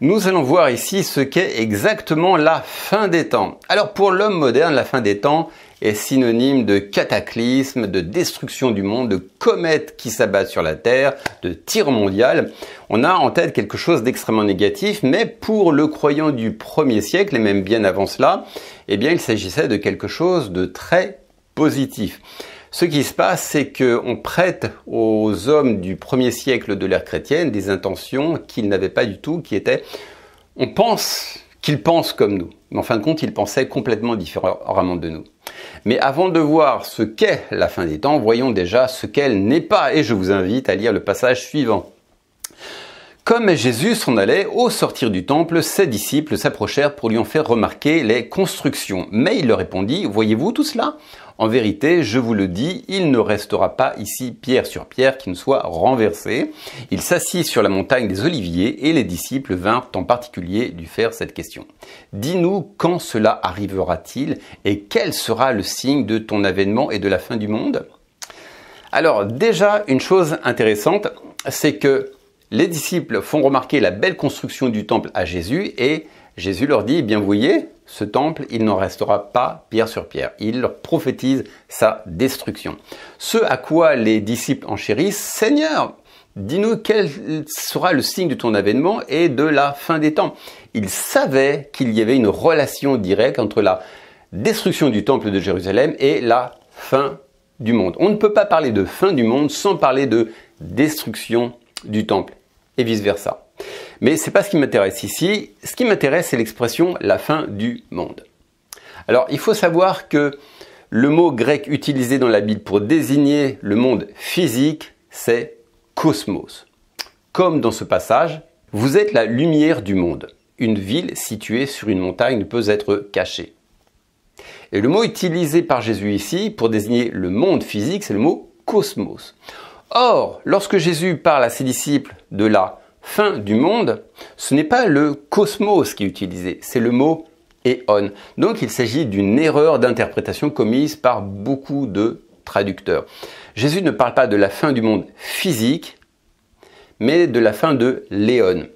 Nous allons voir ici ce qu'est exactement la fin des temps. Alors pour l'homme moderne, la fin des temps est synonyme de cataclysme, de destruction du monde, de comètes qui s'abattent sur la Terre, de tir mondial. On a en tête quelque chose d'extrêmement négatif, mais pour le croyant du 1er siècle, et même bien avant cela, eh bien il s'agissait de quelque chose de très positif. Ce qui se passe, c'est qu'on prête aux hommes du 1er siècle de l'ère chrétienne des intentions qu'ils n'avaient pas du tout, qui étaient, on pense qu'ils pensent comme nous. Mais en fin de compte, ils pensaient complètement différemment de nous. Mais avant de voir ce qu'est la fin des temps, voyons déjà ce qu'elle n'est pas. Et je vous invite à lire le passage suivant. Comme Jésus s'en allait, au sortir du temple, ses disciples s'approchèrent pour lui en faire remarquer les constructions. Mais il leur répondit, « Voyez-vous tout cela ? En vérité, je vous le dis, il ne restera pas ici pierre sur pierre qui ne soit renversée. » Il s'assit sur la montagne des Oliviers et les disciples vinrent en particulier lui faire cette question. « Dis-nous quand cela arrivera-t-il et quel sera le signe de ton avènement et de la fin du monde ?» Alors déjà, une chose intéressante, c'est que les disciples font remarquer la belle construction du temple à Jésus et Jésus leur dit, eh bien vous voyez, ce temple, il n'en restera pas pierre sur pierre. Il leur prophétise sa destruction. Ce à quoi les disciples enchérissent, Seigneur, dis-nous quel sera le signe de ton avènement et de la fin des temps. Ils savaient qu'il y avait une relation directe entre la destruction du temple de Jérusalem et la fin du monde. On ne peut pas parler de fin du monde sans parler de destruction du temple et vice-versa. Mais ce n'est pas ce qui m'intéresse ici. Ce qui m'intéresse, c'est l'expression « la fin du monde ». Alors, il faut savoir que le mot grec utilisé dans la Bible pour désigner le monde physique, c'est « cosmos ». Comme dans ce passage, « Vous êtes la lumière du monde ». Une ville située sur une montagne ne peut être cachée. Et le mot utilisé par Jésus ici pour désigner le monde physique, c'est le mot « cosmos ». Or, lorsque Jésus parle à ses disciples de la fin du monde, ce n'est pas le cosmos qui est utilisé, c'est le mot éon. Donc il s'agit d'une erreur d'interprétation commise par beaucoup de traducteurs. Jésus ne parle pas de la fin du monde physique, mais de la fin de l'éon.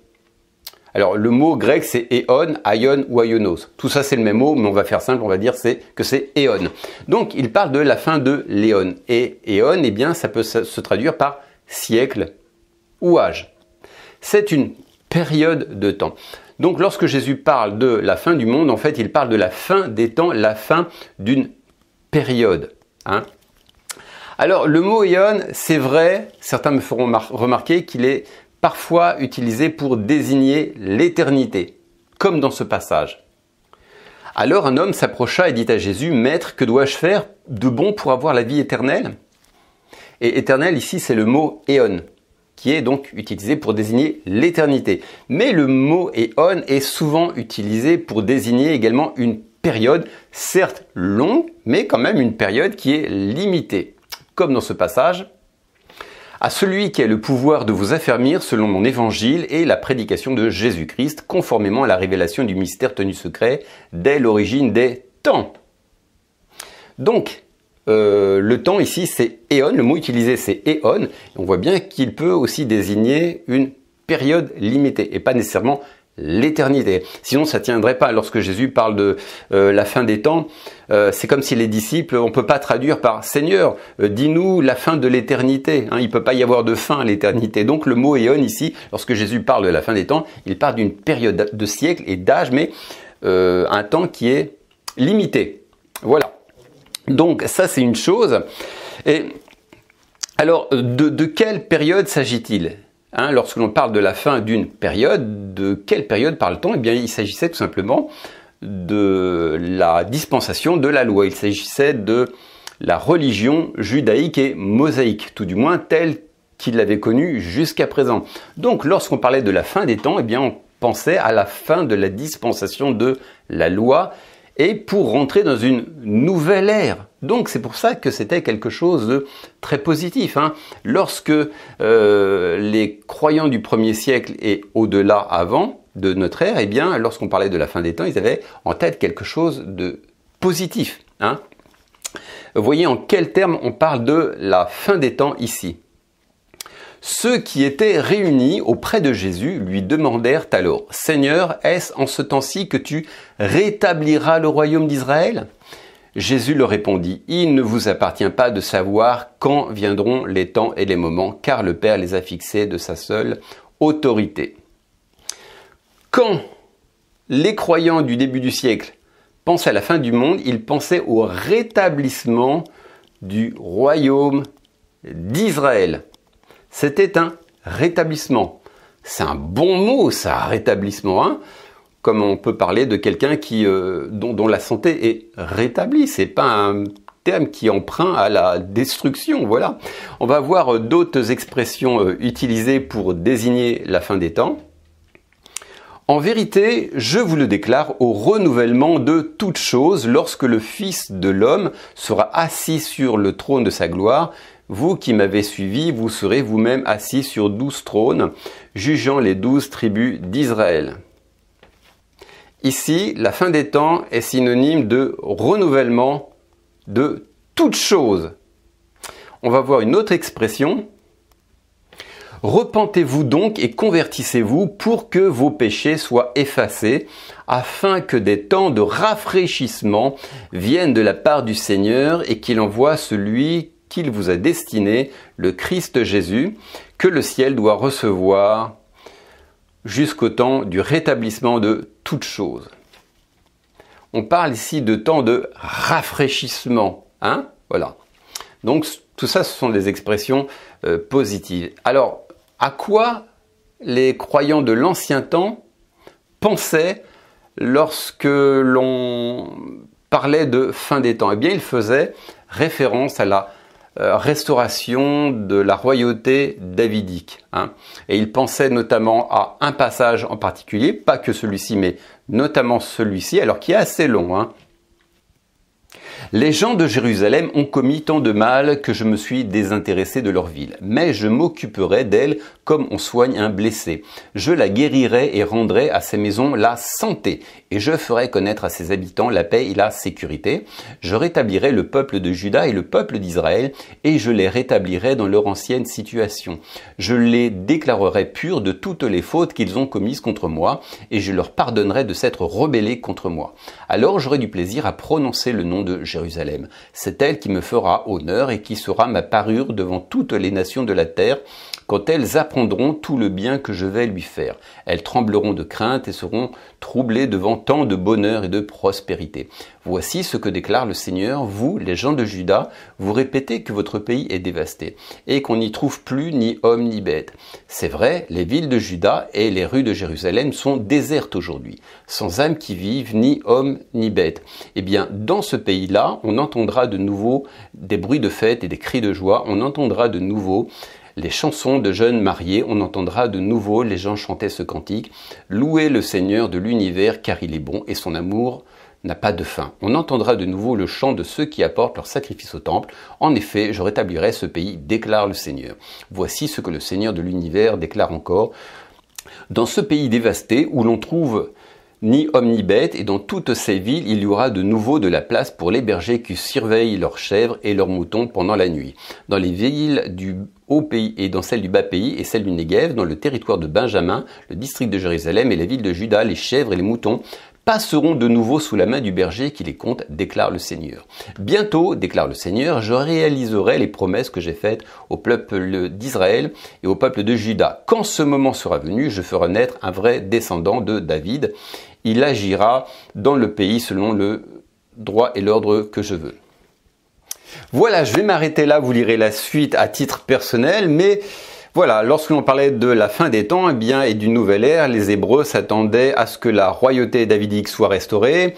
Alors le mot grec c'est éon, aion ou aionos. Tout ça c'est le même mot, mais on va faire simple, on va dire que c'est éon. Donc il parle de la fin de l'éon. Et éon, eh bien ça peut se traduire par siècle ou âge. C'est une période de temps. Donc lorsque Jésus parle de la fin du monde, en fait il parle de la fin des temps, la fin d'une période. Alors le mot éon, c'est vrai, certains me feront remarquer qu'il est parfois utilisé pour désigner l'éternité, comme dans ce passage. Alors un homme s'approcha et dit à Jésus, « Maître, que dois-je faire de bon pour avoir la vie éternelle ?» Et éternel ici, c'est le mot éon, qui est donc utilisé pour désigner l'éternité. Mais le mot éon est souvent utilisé pour désigner également une période, certes longue, mais quand même une période qui est limitée. Comme dans ce passage, à celui qui a le pouvoir de vous affermir selon mon évangile et la prédication de Jésus-Christ, conformément à la révélation du mystère tenu secret dès l'origine des temps. Donc, le temps ici c'est éon, le mot utilisé c'est éon, on voit bien qu'il peut aussi désigner une période limitée et pas nécessairement l'éternité. Sinon ça ne tiendrait pas. Lorsque Jésus parle de la fin des temps, c'est comme si les disciples, on ne peut pas traduire par Seigneur, dis-nous la fin de l'éternité. Il ne peut pas y avoir de fin à l'éternité. Donc le mot éon ici, lorsque Jésus parle de la fin des temps, il parle d'une période de siècles et d'âge, mais un temps qui est limité. Voilà. Donc ça c'est une chose. Et alors de quelle période s'agit-il ? Lorsque l'on parle de la fin d'une période, de quelle période parle-t-on ? Eh bien, il s'agissait tout simplement de la dispensation de la loi. Il s'agissait de la religion judaïque et mosaïque, tout du moins telle qu'il l'avait connue jusqu'à présent. Donc, lorsqu'on parlait de la fin des temps, eh bien, on pensait à la fin de la dispensation de la loi et pour rentrer dans une nouvelle ère. Donc c'est pour ça que c'était quelque chose de très positif. Lorsque les croyants du 1er siècle et au-delà avant de notre ère, eh bien, lorsqu'on parlait de la fin des temps, ils avaient en tête quelque chose de positif. Vous voyez en quels termes on parle de la fin des temps ici. Ceux qui étaient réunis auprès de Jésus lui demandèrent alors, « Seigneur, est-ce en ce temps-ci que tu rétabliras le royaume d'Israël ?» Jésus leur répondit, « Il ne vous appartient pas de savoir quand viendront les temps et les moments, car le Père les a fixés de sa seule autorité. » Quand les croyants du début du siècle pensaient à la fin du monde, ils pensaient au rétablissement du royaume d'Israël. C'était un rétablissement. C'est un bon mot, ça, rétablissement, hein, comme on peut parler de quelqu'un dont la santé est rétablie. C'est pas un terme qui emprunt à la destruction, voilà. On va voir d'autres expressions utilisées pour désigner la fin des temps. En vérité, je vous le déclare, au renouvellement de toutes choses, lorsque le Fils de l'homme sera assis sur le trône de sa gloire, vous qui m'avez suivi, vous serez vous-même assis sur 12 trônes, jugeant les 12 tribus d'Israël. Ici, la fin des temps est synonyme de renouvellement de toutes choses. On va voir une autre expression. Repentez-vous donc et convertissez-vous pour que vos péchés soient effacés, afin que des temps de rafraîchissement viennent de la part du Seigneur et qu'il envoie celui qu'il vous a destiné, le Christ Jésus, que le ciel doit recevoir jusqu'au temps du rétablissement de toutes choses. On parle ici de temps de rafraîchissement, hein? Voilà. Donc tout ça, ce sont des expressions positives. Alors, à quoi les croyants de l'ancien temps pensaient lorsque l'on parlait de fin des temps? Eh bien, ils faisaient référence à la restauration de la royauté davidique, hein. Et ils pensaient notamment à un passage en particulier, pas que celui-ci, mais notamment celui-ci, alors qui est assez long, hein. Les gens de Jérusalem ont commis tant de mal que je me suis désintéressé de leur ville. Mais je m'occuperai d'elle comme on soigne un blessé. Je la guérirai et rendrai à ces maisons la santé. Et je ferai connaître à ses habitants la paix et la sécurité. Je rétablirai le peuple de Juda et le peuple d'Israël et je les rétablirai dans leur ancienne situation. Je les déclarerai purs de toutes les fautes qu'ils ont commises contre moi et je leur pardonnerai de s'être rebellés contre moi. Alors j'aurai du plaisir à prononcer le nom de Jérusalem. C'est elle qui me fera honneur et qui sera ma parure devant toutes les nations de la terre quand elles apprendront tout le bien que je vais lui faire. Elles trembleront de crainte et seront troublées devant tant de bonheur et de prospérité. Voici ce que déclare le Seigneur, vous, les gens de Juda, vous répétez que votre pays est dévasté et qu'on n'y trouve plus ni homme ni bête. C'est vrai, les villes de Juda et les rues de Jérusalem sont désertes aujourd'hui, sans âme qui vive, ni homme ni bête. Eh bien, dans ce pays-là, on entendra de nouveau des bruits de fête et des cris de joie, on entendra de nouveau les chansons de jeunes mariés, on entendra de nouveau les gens chanter ce cantique. Louez le Seigneur de l'univers car il est bon et son amour n'a pas de fin. On entendra de nouveau le chant de ceux qui apportent leur sacrifice au temple. En effet, je rétablirai ce pays, déclare le Seigneur. Voici ce que le Seigneur de l'univers déclare encore. Dans ce pays dévasté où l'on trouve ni homme ni bête, et dans toutes ces villes, il y aura de nouveau de la place pour les bergers qui surveillent leurs chèvres et leurs moutons pendant la nuit. Dans les villes du haut pays et dans celles du bas pays et celles du Néguev, dans le territoire de Benjamin, le district de Jérusalem et les villes de Juda, les chèvres et les moutons passeront de nouveau sous la main du berger qui les compte, déclare le Seigneur. Bientôt, déclare le Seigneur, je réaliserai les promesses que j'ai faites au peuple d'Israël et au peuple de Juda. Quand ce moment sera venu, je ferai naître un vrai descendant de David. Il agira dans le pays selon le droit et l'ordre que je veux. Voilà, je vais m'arrêter là, vous lirez la suite à titre personnel, mais voilà, lorsque l'on parlait de la fin des temps et d'une nouvelle ère, les Hébreux s'attendaient à ce que la royauté davidique soit restaurée,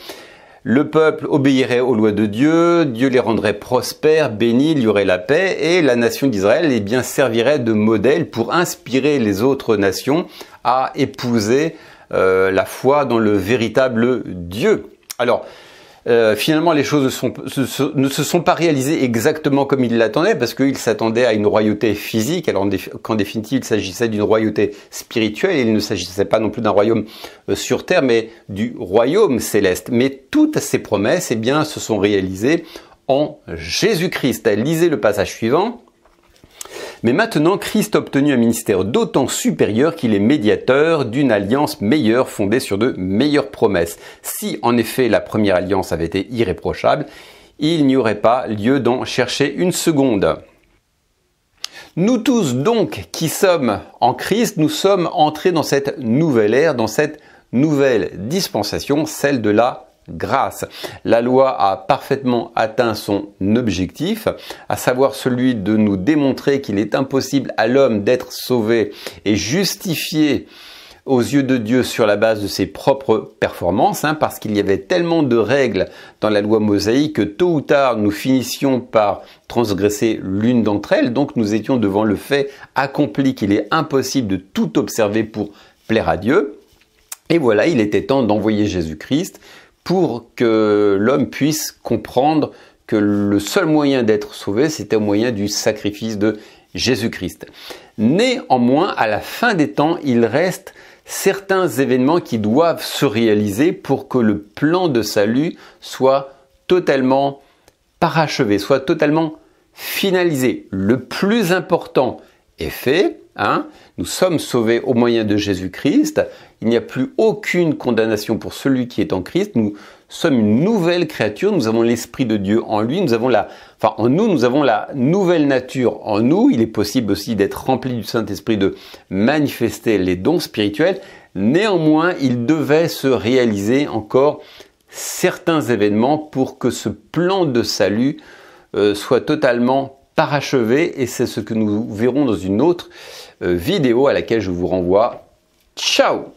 le peuple obéirait aux lois de Dieu, Dieu les rendrait prospères, bénis, il y aurait la paix, et la nation d'Israël servirait de modèle pour inspirer les autres nations à épouser la foi dans le véritable Dieu. Alors, finalement, les choses ne se sont pas réalisées exactement comme ils l'attendaient, parce qu'ils s'attendaient à une royauté physique, alors qu'en définitive, il s'agissait d'une royauté spirituelle, et il ne s'agissait pas non plus d'un royaume sur terre, mais du royaume céleste. Mais toutes ces promesses, eh bien, se sont réalisées en Jésus-Christ. Lisez le passage suivant. Mais maintenant, Christ a obtenu un ministère d'autant supérieur qu'il est médiateur d'une alliance meilleure fondée sur de meilleures promesses. Si en effet la première alliance avait été irréprochable, il n'y aurait pas lieu d'en chercher une seconde. Nous tous donc qui sommes en Christ, nous sommes entrés dans cette nouvelle ère, dans cette nouvelle dispensation, celle de la grâce. La loi a parfaitement atteint son objectif, à savoir celui de nous démontrer qu'il est impossible à l'homme d'être sauvé et justifié aux yeux de Dieu sur la base de ses propres performances, parce qu'il y avait tellement de règles dans la loi mosaïque que tôt ou tard nous finissions par transgresser l'une d'entre elles. Donc nous étions devant le fait accompli qu'il est impossible de tout observer pour plaire à Dieu. Et voilà, il était temps d'envoyer Jésus-Christ pour que l'homme puisse comprendre que le seul moyen d'être sauvé, c'était au moyen du sacrifice de Jésus-Christ. Néanmoins, à la fin des temps, il reste certains événements qui doivent se réaliser pour que le plan de salut soit totalement parachevé, soit totalement finalisé. Le plus important est fait. Nous sommes sauvés au moyen de Jésus-Christ. Il n'y a plus aucune condamnation pour celui qui est en Christ. Nous sommes une nouvelle créature. Nous avons l'Esprit de Dieu en lui. En nous, nous avons la nouvelle nature en nous. Il est possible aussi d'être rempli du Saint-Esprit, de manifester les dons spirituels. Néanmoins, il devait se réaliser encore certains événements pour que ce plan de salut soit totalement parachevé, et c'est ce que nous verrons dans une autre vidéo à laquelle je vous renvoie. Ciao!